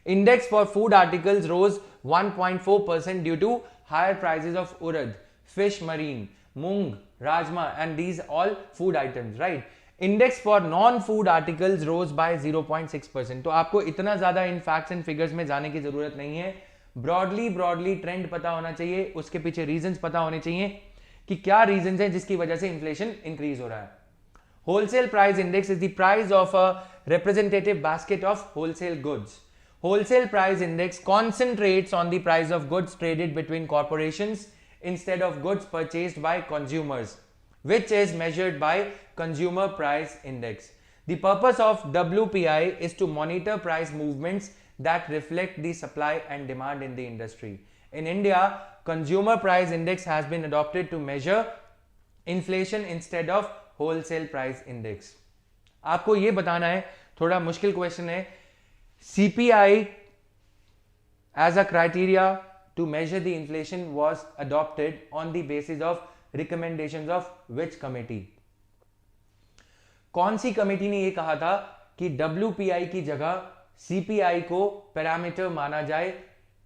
Index for food articles rose 1.4% due to higher prices of urad, fish, marine, mung, rajma, and these all food items, right? Index for non-food articles rose by 0.6%. तो आपको इतना ज्यादा इन फैक्ट्स एंड फिगर्स में जाने की जरूरत नहीं है, ब्रॉडली ट्रेंड पता होना चाहिए, उसके पीछे रीजंस पता होने चाहिए कि क्या रीजंस हैं जिसकी वजह से इन्फ्लेशन इंक्रीज हो रहा है। Wholesale price index is the price of a representative basket of wholesale goods. Wholesale price index concentrates on the price of goods traded between corporations instead of goods purchased by consumers, which is measured by Consumer Price Index. The purpose of WPI is to monitor price movements that reflect the supply and demand in the industry. In India, Consumer Price Index has been adopted to measure inflation instead of Wholesale Price Index. आपको ये बताना है, थोड़ा मुश्किल question है, CPI as a criteria to measure the inflation was adopted on the basis of recommendations of which committee? कौन सी committee ने ये कहा था कि WPI की जगह CPI को पैरामीटर माना जाए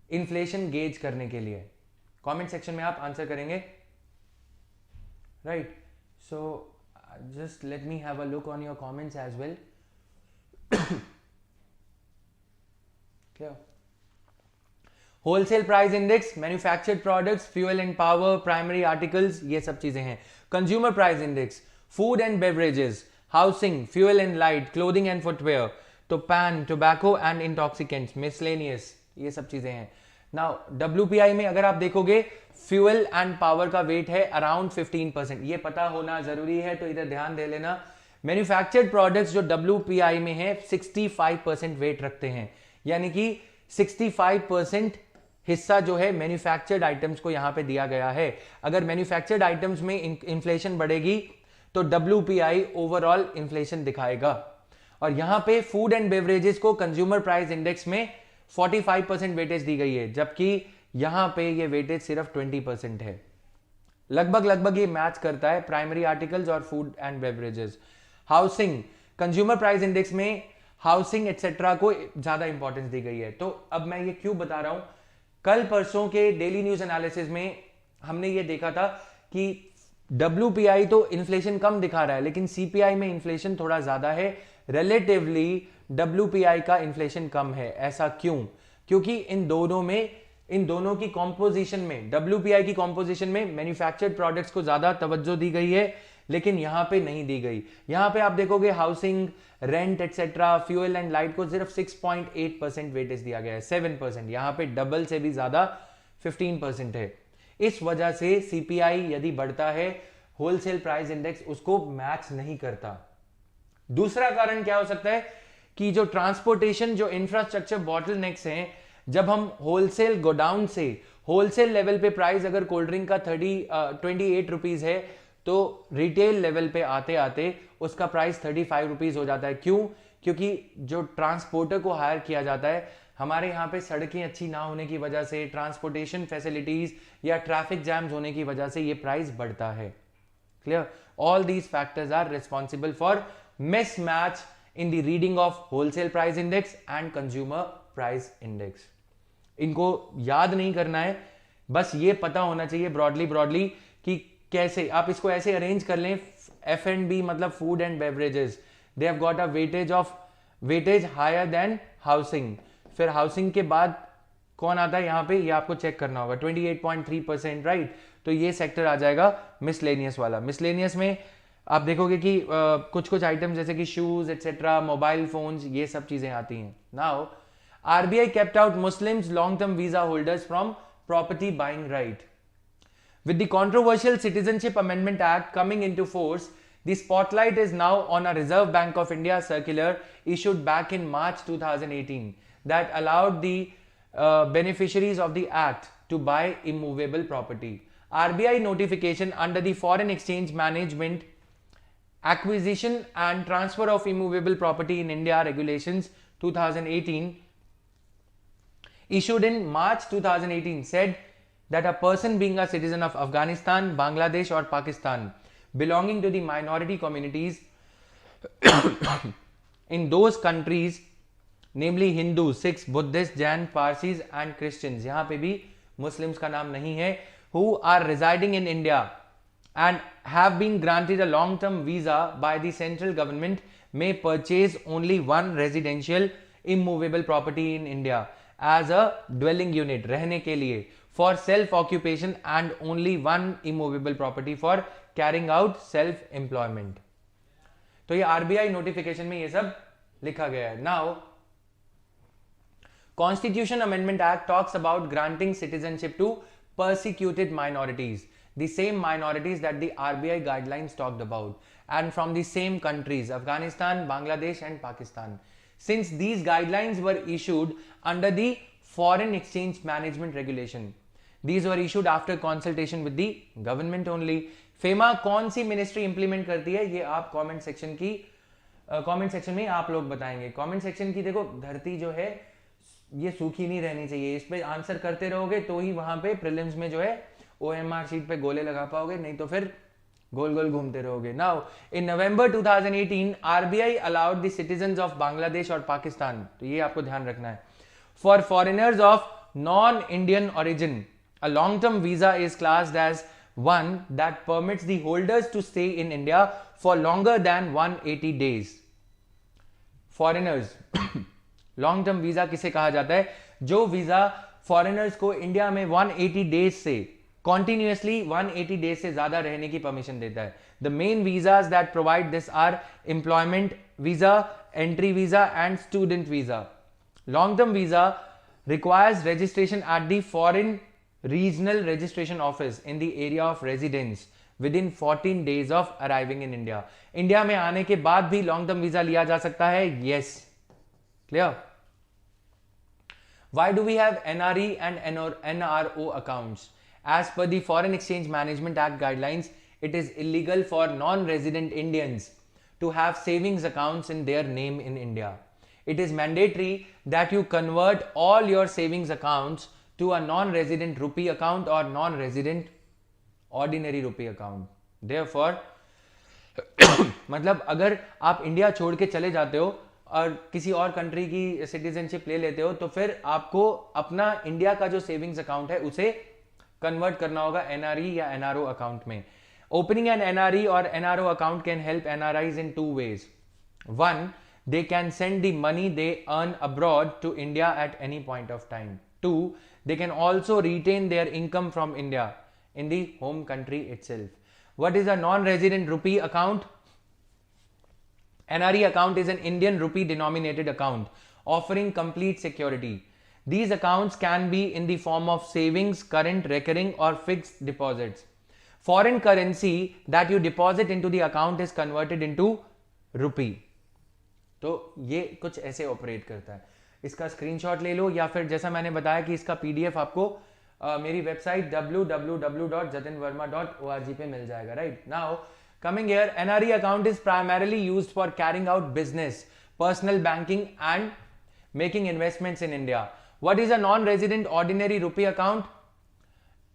इन्फ्लेशन गेज करने के लिए? कमेंट सेक्शन में आप आंसर करेंगे, right. So just let me have a look on your comments as well. Wholesale price index, manufactured products, fuel and power, primary articles, ये सब चीजें हैं। Consumer price index, food and beverages, housing, fuel and light, clothing and footwear, तो pan, tobacco and intoxicants, miscellaneous, ये सब चीजें हैं। Now WPI में अगर आप देखोगे फ्यूल एंड पावर का वेट है अराउंड 15%, ये पता होना जरूरी है, तो इधर ध्यान दे लेना। मैन्युफैक्चर्ड प्रोडक्ट्स जो WPI में है 65% वेट रखते हैं, यानी कि 65% हिस्सा जो है मैन्युफैक्चर्ड आइटम्स को यहां पे दिया गया है। अगर मैन्युफैक्चर्ड आइटम्स में इन्फ्लेशन बढ़ेगी तो WPI ओवरऑल इन्फ्लेशन दिखाएगा। और यहां पे फूड एंड बेवरेजेस को कंज्यूमर प्राइस इंडेक्स में 45% वेटेज दी गई है, जबकि यहां पे ये वेटेज सिर्फ 20% है। लगभग ये मैच करता है प्राइमरी आर्टिकल्स और food and beverages. Housing, consumer price index में हाउसिंग एक्सेट्रा को ज्यादा इंपॉर्टेंस दी गई है। तो अब मैं ये क्यों बता रहा हूं, कल परसों के डेली न्यूज एनालिसिस में हमने ये देखा था कि WPI तो इन्फ्लेशन कम दिखा रहा है, लेकिन CPI में इन्फ्लेशन थोड़ा ज्यादा है, रिलेटिवली WPI का इन्फ्लेशन कम है। ऐसा क्यों? क्योंकि इन दोनों की कॉम्पोजिशन में, WPI की कॉम्पोजिशन में मैन्युफैक्चर्ड प्रोडक्ट्स को ज्यादा तवज्जो दी गई है, लेकिन यहां पे नहीं दी गई। यहां पे आप देखोगे housing, rent etcetera, fuel and light को सिर्फ 6.8% वेटेज दिया गया है, 7%, यहां पे डबल से भी ज्यादा 15% है। इस वजह से CPI यदि बढ़ता है, होलसेल प्राइस इंडेक्स उसको मैच नहीं करता। दूसरा कारण क्या हो सकता है कि जो ट्रांसपोर्टेशन, जो इंफ्रास्ट्रक्चर बॉटलनेक्स हैं, जब हम होलसेल गोडाउन से होलसेल लेवल पे प्राइस अगर कोल्ड ड्रिंक का 28 रुपीज है, तो रिटेल लेवल पे आते आते उसका प्राइस 35 रुपीज हो जाता है। क्यों? क्योंकि जो ट्रांसपोर्टर को हायर किया जाता है, हमारे यहाँ पे सड़कें अच्छी ना होने की वजह से, ट्रांसपोर्टेशन फैसिलिटीज या ट्रैफिक जैम्स होने की वजह से ये प्राइस बढ़ता है। Clear? All these factors are responsible for mismatch in the reading of wholesale price index and consumer price index. इनको याद नहीं करना है, बस ये पता होना चाहिए ब्रॉडली कि कैसे आप इसको ऐसे अरेंज कर लें. F&B मतलब food and beverages, they have got a weightage higher than housing. फिर हाउसिंग के बाद कौन आता है यहाँ पे, ये आपको चेक करना होगा. 28.3%, राइट. तो ये सेक्टर आ जाएगा मिसलेनियस वाला. मिसलेनियस में आप देखोगे कि कुछ आइटम जैसे कि शूज एटसेट्रा, मोबाइल फोन्स, ये सब चीजें आती हैं. Now RBI kept out Muslims long-term visa holders from property buying right. With the controversial Citizenship Amendment Act coming into force, the spotlight is now on a Reserve Bank of India circular issued back in March 2018 that allowed the beneficiaries of the act to buy immovable property. RBI notification under the Foreign Exchange Management, Acquisition and Transfer of Immovable Property in India Regulations 2018 issued in March 2018 said that a person being a citizen of Afghanistan, Bangladesh or Pakistan belonging to the minority communities in those countries, namely Hindus, Sikhs, Buddhists, Jain, Parsis and Christians, यहाँ पे भी Muslims का नाम नहीं है, who are residing in India and have been granted a long-term visa by the central government may purchase only one residential immovable property in India as a dwelling unit, रहने के लिए, for self occupation and only one immovable property for carrying out self employment. तो ये RBI notification में ये सब लिखा गया है. Now Constitution Amendment Act talks about granting citizenship to persecuted minorities, the same minorities that the RBI guidelines talked about, and from the same countries, Afghanistan, Bangladesh and Pakistan. Since these guidelines were issued under the Foreign Exchange Management Regulation, these were issued after consultation with the government only. FEMA कौन सी ministry implement करती है, ये आप comment section में आप लोग बताएंगे. Comment section की देखो धरती जो है ये सूखी नहीं रहनी चाहिए. इस पे आंसर करते रहोगे तो ही वहां पे प्रीलिम्स में जो है OMR शीट पे गोले लगा पाओगे, नहीं तो फिर गोल गोल घूमते रहोगे. Now, in November 2018, RBI allowed the citizens of Bangladesh और पाकिस्तान, तो ये आपको ध्यान रखना है, for foreigners of non-Indian origin, a long-term visa is classed as one that permits the holders to stay in India for longer than 180 days. Foreigners, long-term visa किसे कहा जाता है? जो वीजा फॉरेनर्स को इंडिया में 180 डेज से continuously 180 days से ज्यादा रहने की परमिशन देता है. The main visas that provide this are employment visa, entry visa and student visa. Long-term visa requires registration at the foreign regional registration office in the area of residence within 14 days of arriving in India. India में आने के बाद भी long term visa लिया जा सकता है. Yes. Clear? Why do we have NRE and NRO accounts? As per the Foreign Exchange Management Act guidelines, it is illegal for non-resident Indians to have savings accounts in their name in India. It is mandatory that you convert all your savings accounts to a non-resident rupee account or non-resident ordinary rupee account. Therefore, मतलब अगर आप India छोड़ के चले जाते हो और किसी और कंट्री की सिटीजनशिप ले लेते हो, तो फिर आपको अपना इंडिया का जो सेविंग्स अकाउंट है उसे कन्वर्ट करना होगा NRE या NRO अकाउंट में. Opening an NRE or NRO account can help NRIs in two ways. One, they can send the money they earn abroad to India at any point of time. Two, they can also retain their income from India in the home country itself. What is a non-resident rupee account? NRE account is an Indian rupee denominated account offering complete security. These accounts can be in the form of savings, current, recurring or fixed deposits. Foreign currency that you deposit into the account is converted into rupee. तो ये कुछ ऐसे operate करता है. इसका screenshot ले लो या फिर जैसा मैंने बताया कि इसका PDF आपको मेरी वेबसाइट www.jatinverma.org पे मिल जाएगा. Right now coming here, NRE account is primarily used for carrying out business, personal banking and making investments in India. What is a non-resident ordinary rupee account?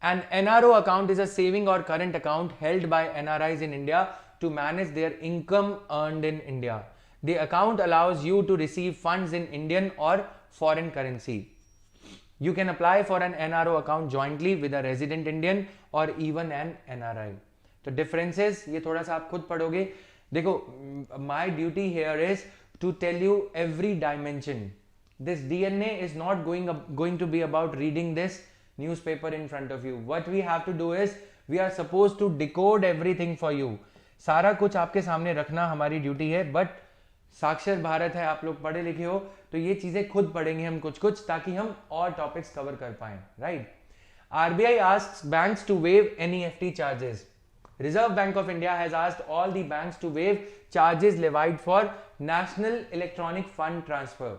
An NRO account is a saving or current account held by NRIs in India to manage their income earned in India. The account allows you to receive funds in Indian or foreign currency. You can apply for an NRO account jointly with a resident Indian or even an NRI. तो differences ये थोड़ा सा आप खुद पढ़ोगे. देखो, my duty here is to tell you every dimension. This DNA is not going to be about reading this newspaper in front of you. What we have to do is we are supposed to decode everything for you. सारा कुछ आपके सामने रखना हमारी duty है, but साक्षर भारत है, आप लोग पढ़े लिखे हो, तो ये चीजें खुद पढ़ेंगे हम कुछ कुछ, ताकि हम और टॉपिक्स कवर कर पाए. Right. RBI asks banks to waive NEFT charges. Reserve Bank of India has asked all the banks to waive charges levied for National Electronic Fund Transfer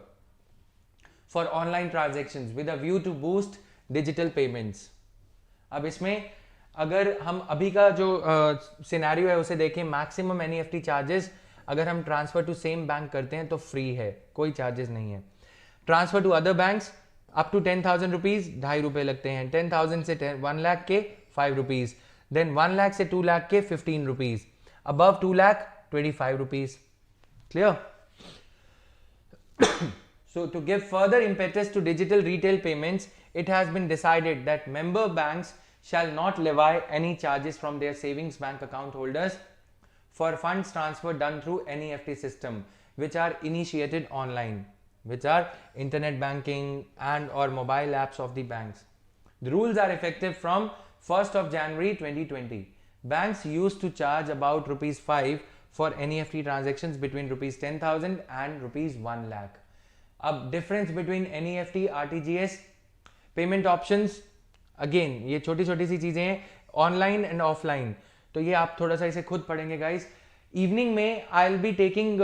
for online transactions with a view to boost digital payments. अब इसमें अगर हम अभी का जो scenario है उसे देखें, मैक्सिमम NEFT चार्जेस अगर हम ट्रांसफर टू सेम बैंक करते हैं तो फ्री है, कोई चार्जेस नहीं है. Transfer to other banks up to 10,000 rupees 2.5 रुपए लगते हैं. 10,000 से 1 लाख के 5 रुपीज. देन 1 लाख से 2 लाख के 15 rupees. Above 2 lakh 25 rupees. Clear? So to give further impetus to digital retail payments, it has been decided that member banks shall not levy any charges from their savings bank account holders for funds transfer done through NEFT system, which are initiated online, which are internet banking and or mobile apps of the banks. The rules are effective from 1st of January 2020. Banks used to charge about rupees 5 for NEFT transactions between rupees 10,000 and rupees 1 lakh. अब difference between NEFT, RTGS, payment options, again ये छोटी छोटी सी चीजें हैं, online and offline, तो ये आप थोड़ा सा इसे खुद पढ़ेंगे गाइस. इवनिंग में I will be taking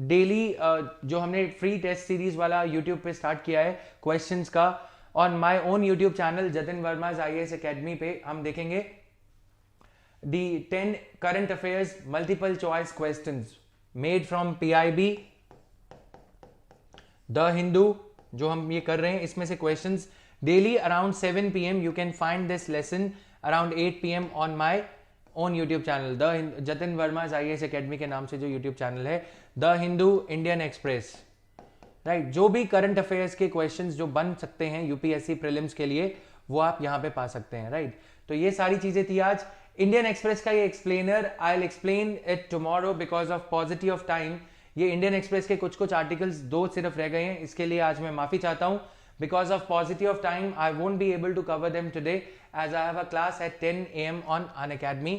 daily जो हमने फ्री टेस्ट सीरीज वाला यूट्यूब पे स्टार्ट किया है क्वेश्चंस का, on my own YouTube channel Jatin Verma's IAS academy पे हम देखेंगे the 10 current affairs multiple choice questions made from PIB, the Hindu, जो हम ये कर रहे हैं, इसमें से questions daily around 7 PM. You can find this lesson around 8 PM on my own YouTube channel, the Jatin Verma's IAS academy के नाम से जो यूट्यूब चैनल है, the Hindu, Indian Express. Right. जो भी करंट अफेयर्स के क्वेश्चंस जो बन सकते हैं UPSC प्रीलिम्स के लिए, वो आप यहाँ पे पा सकते हैं. राइट. तो ये सारी चीजें थी आज. इंडियन एक्सप्रेस का ये explainer I will explain it tomorrow because of paucity of time. ये इंडियन एक्सप्रेस के कुछ कुछ आर्टिकल्स 2 सिर्फ रह गए हैं, इसके लिए आज मैं माफी चाहता हूं. Because of paucity of time I won't be able to cover them today as I have a class at 10 AM on Unacademy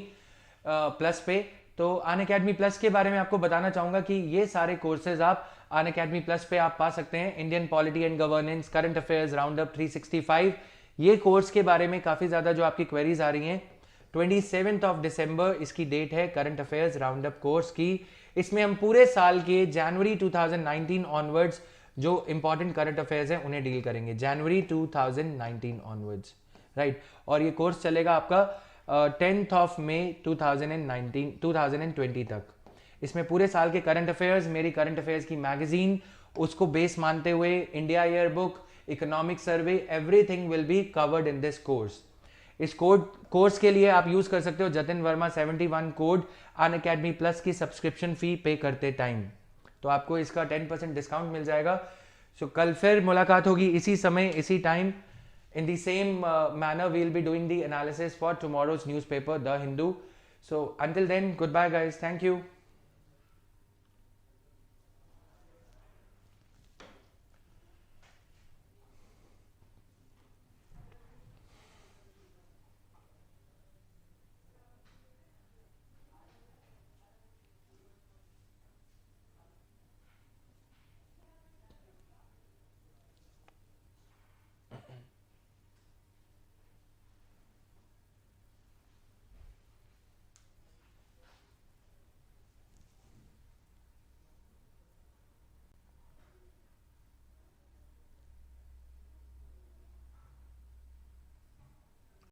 plus पे. तो अनअकैडमी प्लस के बारे में आपको बताना चाहूंगा कि ये सारे कोर्सेज आप अनअकैडमी प्लस पे आप पा सकते हैं. Indian polity and governance, current affairs, round up 365, ये कोर्स के बारे में काफी ज्यादा जो आपकी क्वेरीज आ रही हैं. 27 ऑफ दिसंबर इसकी डेट है current affairs round up course की. इसमें हम पूरे साल के जनवरी 2019 ऑनवर्ड्स जो इंपॉर्टेंट करंट अफेयर्स हैं उन्हें डील करेंगे, जनवरी 2019 ऑनवर्ड्स. राइट. और ये कोर्स चलेगा आपका 10th ऑफ मई 2020 तक. इसमें पूरे साल के करंट अफेयर्स, मेरी करंट अफेयर्स की मैगजीन, उसको बेस मानते हुए India year book, economic survey, everything will be covered in this course. इस कोर्स के लिए आप यूज कर सकते हो Jatin Verma 71 code Unacademy plus की सब्सक्रिप्शन फी पे करते टाइम, तो आपको इसका 10% डिस्काउंट मिल जाएगा. सो कल फिर मुलाकात होगी इसी समय इसी time. In the same manner, we'll be doing the analysis for tomorrow's newspaper, The Hindu. So until then, goodbye guys. Thank you.